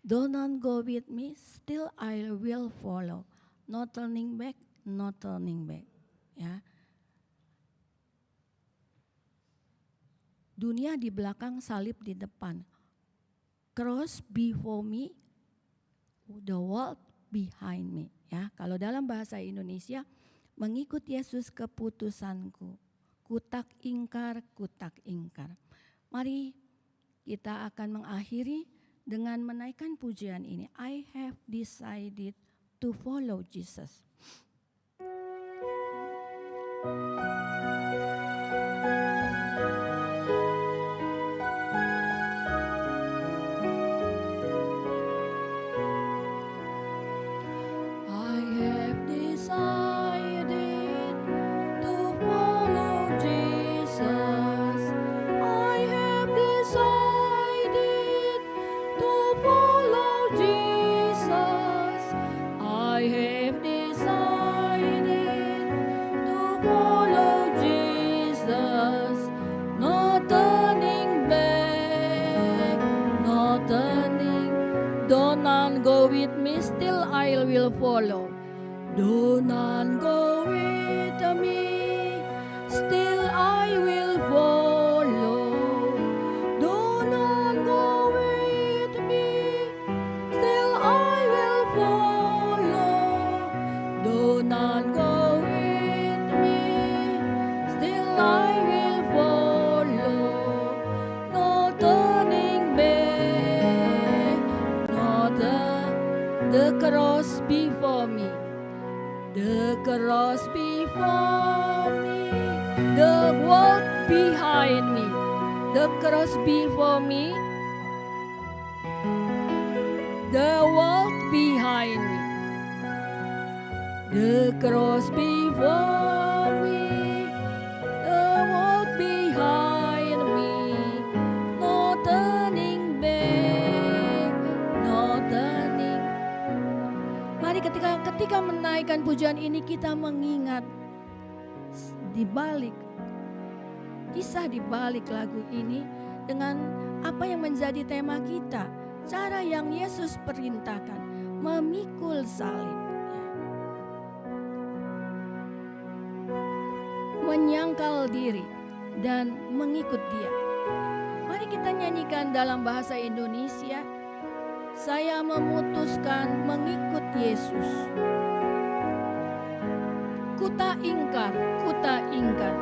Though none go with me, still I will follow, no turning back, no turning back. Ya. Dunia di belakang, salib di depan. Cross before me, the world behind me. Ya, kalau dalam bahasa Indonesia, mengikut Yesus keputusanku, kutak ingkar. Mari kita akan mengakhiri dengan menaikkan pujian ini. I have decided to follow Jesus. I have none go with me, still I will follow. Though none go with me, still I will follow. Though none go with me, still I will follow. Though none go with me, still I will follow. No turning back, no the cross before me. The cross before me, the world behind me. The cross before me, the world behind me. The cross before me, the world behind me. No turning back, no turning. Mari ketika menaikkan pujian ini kita mengingat kisah di balik lagu ini dengan apa yang menjadi tema kita, cara yang Yesus perintahkan, memikul salib, menyangkal diri dan mengikut Dia. Mari kita nyanyikan dalam bahasa Indonesia. Saya memutuskan mengikut Yesus. Kuta ingkar, kuta ingkar.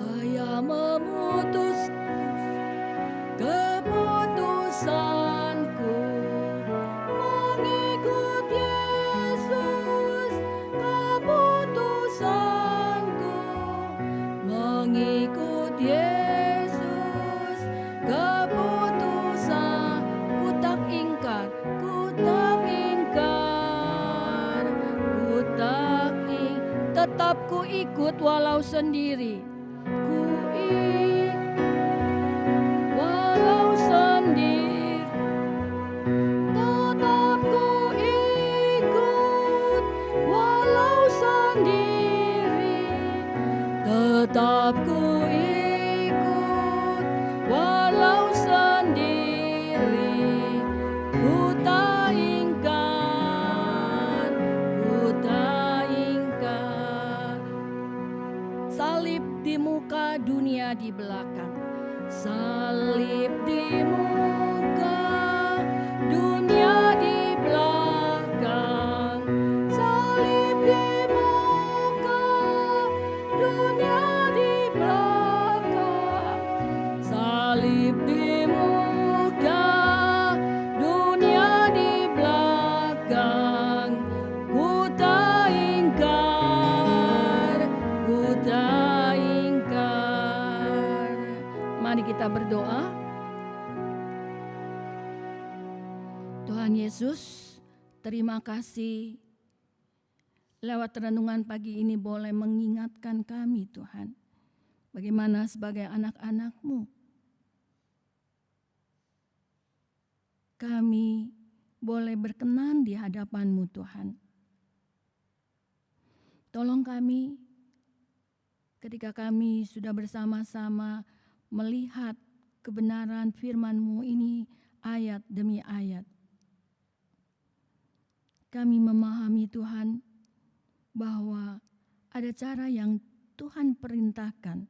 Saya memutuskan keputusanku mengikut Yesus. Keputusanku mengikut Yesus. Keputusan kutak ingkar, tetap ku ikut walau sendiri. Walau sendiri, tetap ku ikut walau sendiri. Tetap ku ikut walau sendiri. Ku tak ingkar, ku tak ingkar. Salib di muka, dunia di belakang. Salib di muka, dunia di belakang. Salib di muka, dunia di belakang. Salib di muka, dunia di belakang. Ku tak ingkar, ku tak ingkar. Mari kita berdoa. Tuhan Yesus, terima kasih lewat renungan pagi ini boleh mengingatkan kami Tuhan. Bagaimana sebagai anak-anak-Mu kami boleh berkenan di hadapan-Mu Tuhan. Tolong kami ketika kami sudah bersama-sama melihat kebenaran firman-Mu ini ayat demi ayat. Kami memahami Tuhan bahwa ada cara yang Tuhan perintahkan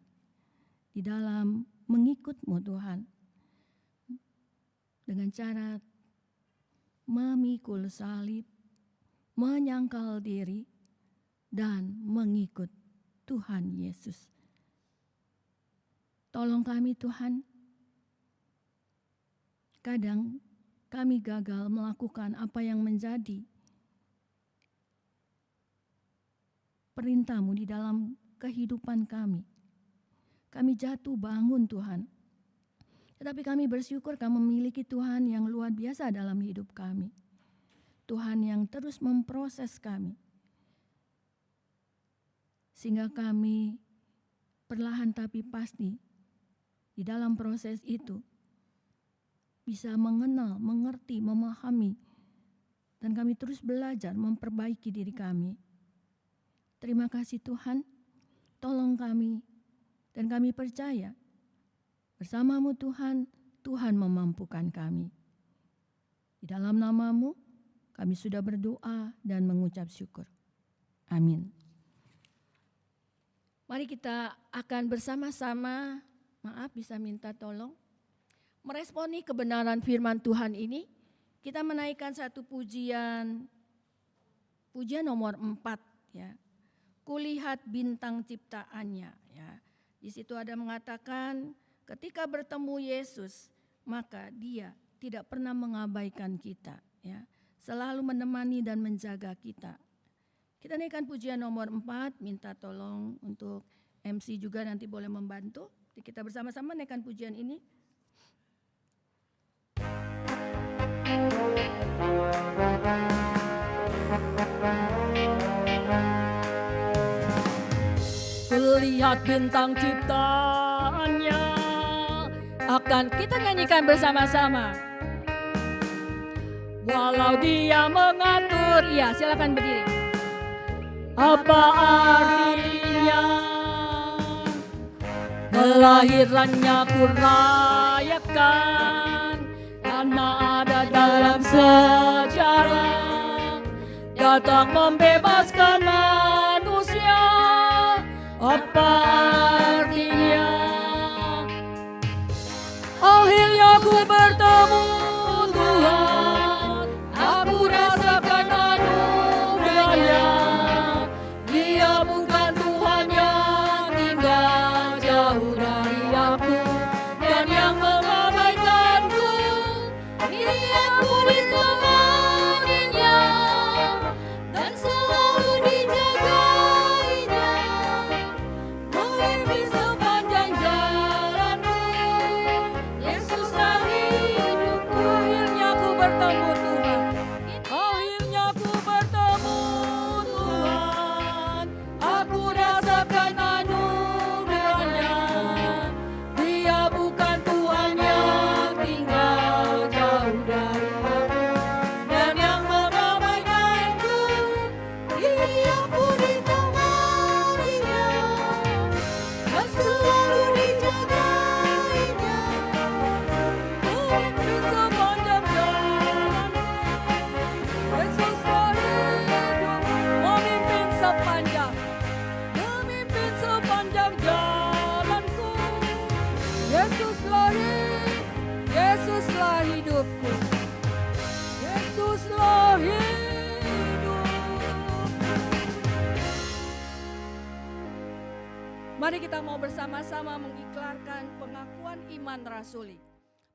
di dalam mengikut-Mu Tuhan. Dengan cara memikul salib, menyangkal diri, dan mengikut Tuhan Yesus. Tolong kami Tuhan, kadang kami gagal melakukan apa yang menjadi perintah-Mu di dalam kehidupan kami. Kami jatuh bangun Tuhan. Tetapi kami bersyukur kami memiliki Tuhan yang luar biasa dalam hidup kami. Tuhan yang terus memproses kami. Sehingga kami perlahan tapi pasti di dalam proses itu bisa mengenal, mengerti, memahami. Dan kami terus belajar memperbaiki diri kami. Terima kasih Tuhan, tolong kami dan kami percaya Bersama-Mu Tuhan, Tuhan memampukan kami. Di dalam nama-Mu kami sudah berdoa dan mengucap syukur. Amin. Mari kita akan bersama-sama, bisa minta tolong, meresponi kebenaran firman Tuhan ini. Kita menaikkan satu pujian nomor 4 ya. Kulihat bintang ciptaannya ya. Di situ ada mengatakan ketika bertemu Yesus maka Dia tidak pernah mengabaikan kita ya. Selalu menemani dan menjaga kita. Kita naikkan pujian nomor 4, minta tolong untuk MC juga nanti boleh membantu. Kita bersama-sama naikkan pujian ini. Lihat bintang ciptaannya, akan kita nyanyikan bersama-sama. Walau Dia mengatur, ya silakan berdiri. Apa artinya kelahirannya ku rayakan, karena ada dalam sejarah datang membebaskan manusia. Apa artinya akhirnya ku bertemu Tuhan, aku rasakan anugerahnya. Dia bukan Tuhan yang tinggal jauh dari aku dan yang mengabaikanku. Ini aku ditemaninya dan selalu dijagainya, memimpin sepanjang jalanku. Yesuslah hidupku. Akhirnya ku bertemu Tuhan. Akhirnya ku bertemu Tuhan. Aku rasakan anugerahnya. Dia bukan Tuhan yang tinggal jauh dari aku dan yang mengabaikanku. Ini aku ditemaninya dan selalu dijagainya, memimpin sepanjang jalanku. Yesuslah hidup, memimpin sepanjang jalanku. Yesuslah hidup, Yesuslah hidupku. Yesuslah hidup. Mari kita mau bersama-sama mengiklarkan pengakuan iman rasuli.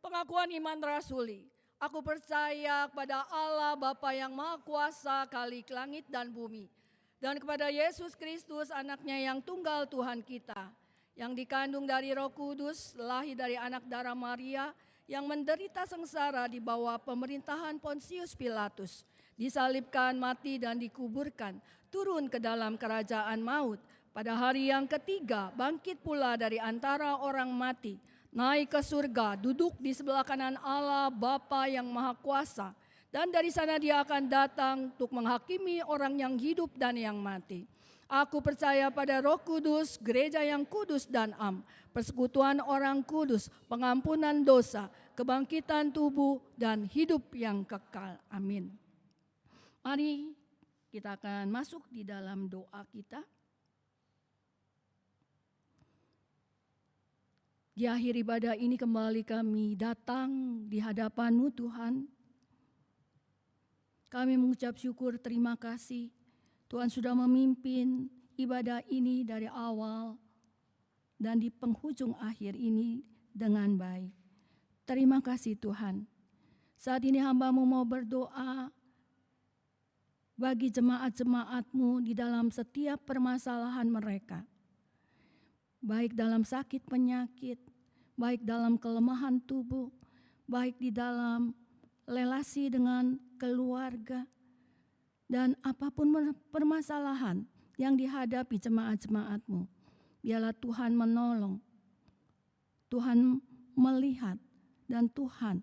Pengakuan iman rasuli. Aku percaya kepada Allah Bapa yang Maha Kuasa, Khalik langit dan bumi, dan kepada Yesus Kristus anaknya yang tunggal Tuhan kita, yang dikandung dari Roh Kudus, lahir dari anak darah Maria, yang menderita sengsara di bawah pemerintahan Pontius Pilatus, disalibkan, mati dan dikuburkan, turun ke dalam kerajaan maut, pada hari yang ketiga bangkit pula dari antara orang mati, naik ke surga, duduk di sebelah kanan Allah Bapa yang Maha Kuasa, dan dari sana Dia akan datang untuk menghakimi orang yang hidup dan yang mati. Aku percaya pada Roh Kudus, gereja yang kudus dan am, persekutuan orang kudus, pengampunan dosa, kebangkitan tubuh, dan hidup yang kekal. Amin. Mari kita akan masuk di dalam doa kita. Di akhir ibadah ini kembali kami datang di hadapan-Mu Tuhan. Kami mengucap syukur, terima kasih Tuhan sudah memimpin ibadah ini dari awal dan di penghujung akhir ini dengan baik. Terima kasih Tuhan. Saat ini hamba-Mu mau berdoa bagi jemaat-jemaat-Mu di dalam setiap permasalahan mereka. Baik dalam sakit penyakit, baik dalam kelemahan tubuh, baik di dalam relasi dengan keluarga, dan apapun permasalahan yang dihadapi jemaat-jemaat-Mu. Biarlah Tuhan menolong, Tuhan melihat, dan Tuhan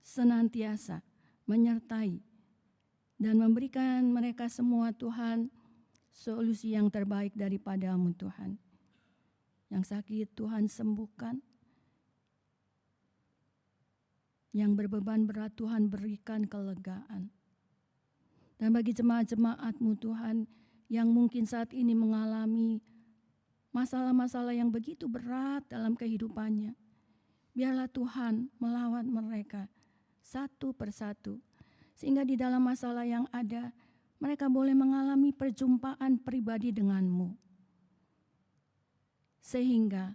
senantiasa menyertai dan memberikan mereka semua Tuhan solusi yang terbaik daripada-Mu Tuhan. Yang sakit Tuhan sembuhkan. Yang berbeban berat Tuhan berikan kelegaan. Dan bagi jemaat-jemaat-Mu Tuhan yang mungkin saat ini mengalami masalah-masalah yang begitu berat dalam kehidupannya, biarlah Tuhan melawat mereka satu persatu. Sehingga di dalam masalah yang ada, mereka boleh mengalami perjumpaan pribadi dengan-Mu. Sehingga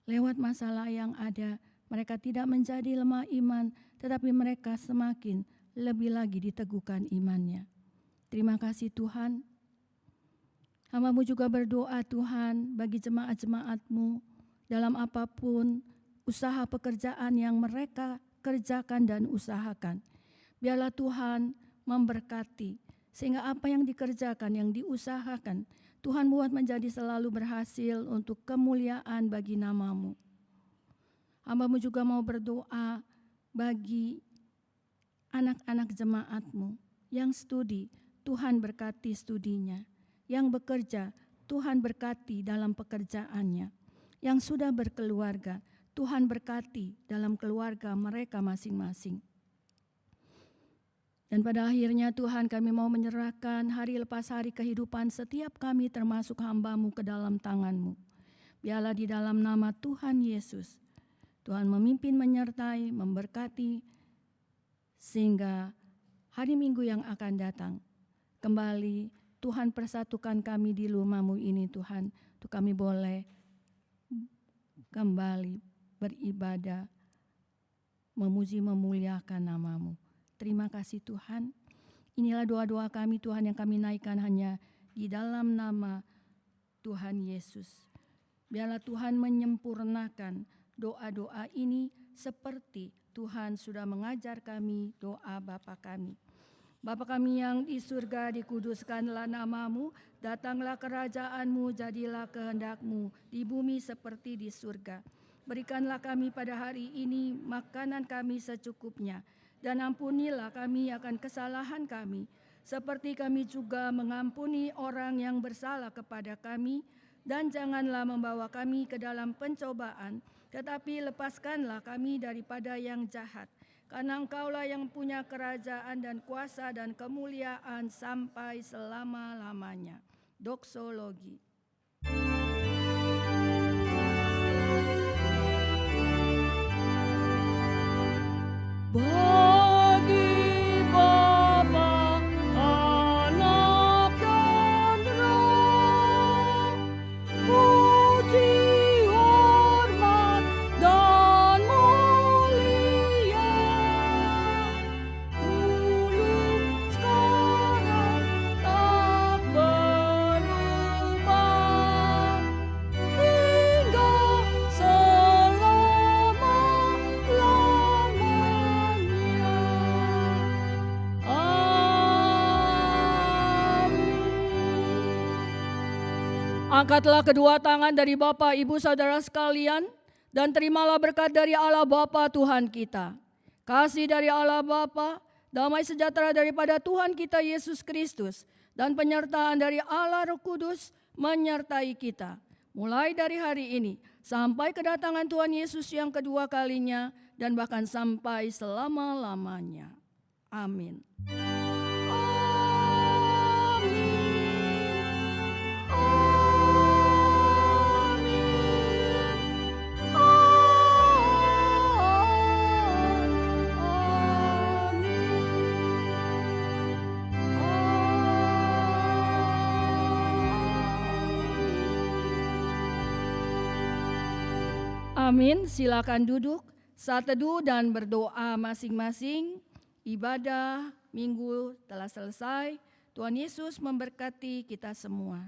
lewat masalah yang ada, mereka tidak menjadi lemah iman, tetapi mereka semakin lebih lagi diteguhkan imannya. Terima kasih Tuhan. Hamba-Mu juga berdoa Tuhan bagi jemaat-jemaat-Mu dalam apapun usaha pekerjaan yang mereka kerjakan dan usahakan. Biarlah Tuhan memberkati, sehingga apa yang dikerjakan, yang diusahakan, Tuhan buat menjadi selalu berhasil untuk kemuliaan bagi nama-Mu. Hamba-Mu juga mau berdoa bagi anak-anak jemaat-Mu yang studi, Tuhan berkati studinya. Yang bekerja, Tuhan berkati dalam pekerjaannya. Yang sudah berkeluarga, Tuhan berkati dalam keluarga mereka masing-masing. Dan pada akhirnya Tuhan, kami mau menyerahkan hari lepas hari kehidupan setiap kami termasuk hamba-Mu ke dalam tangan-Mu. Biarlah di dalam nama Tuhan Yesus, Tuhan memimpin, menyertai, memberkati, sehingga hari Minggu yang akan datang, kembali Tuhan persatukan kami di rumah-Mu ini Tuhan, untuk kami boleh kembali beribadah, memuji, memuliakan nama-Mu. Terima kasih Tuhan. Inilah doa-doa kami Tuhan yang kami naikkan hanya di dalam nama Tuhan Yesus. Biarlah Tuhan menyempurnakan doa-doa ini seperti Tuhan sudah mengajar kami doa Bapa kami. Bapa kami yang di surga, dikuduskanlah nama-Mu, datanglah kerajaan-Mu, jadilah kehendak-Mu di bumi seperti di surga. Berikanlah kami pada hari ini makanan kami secukupnya, dan ampunilah kami akan kesalahan kami, seperti kami juga mengampuni orang yang bersalah kepada kami, dan janganlah membawa kami ke dalam pencobaan, tetapi lepaskanlah kami daripada yang jahat. Karena Engkaulah yang punya kerajaan dan kuasa dan kemuliaan sampai selama-lamanya. Doksologi. Bagi Bapa, Anak dan Roh, puji, hormat, dan mulia, dulu, sekarang, tak berubah, hingga selama-lamanya. Angkatlah kedua tangan dari Bapak, Ibu, Saudara sekalian, dan terimalah berkat dari Allah Bapa Tuhan kita. Kasih dari Allah Bapa, damai sejahtera daripada Tuhan kita Yesus Kristus, dan penyertaan dari Allah Roh Kudus menyertai kita. Mulai dari hari ini, sampai kedatangan Tuhan Yesus yang kedua kalinya, dan bahkan sampai selama-lamanya. Amin. Amin. Silakan duduk, saat teduh dan berdoa masing-masing. Ibadah Minggu telah selesai. Tuhan Yesus memberkati kita semua.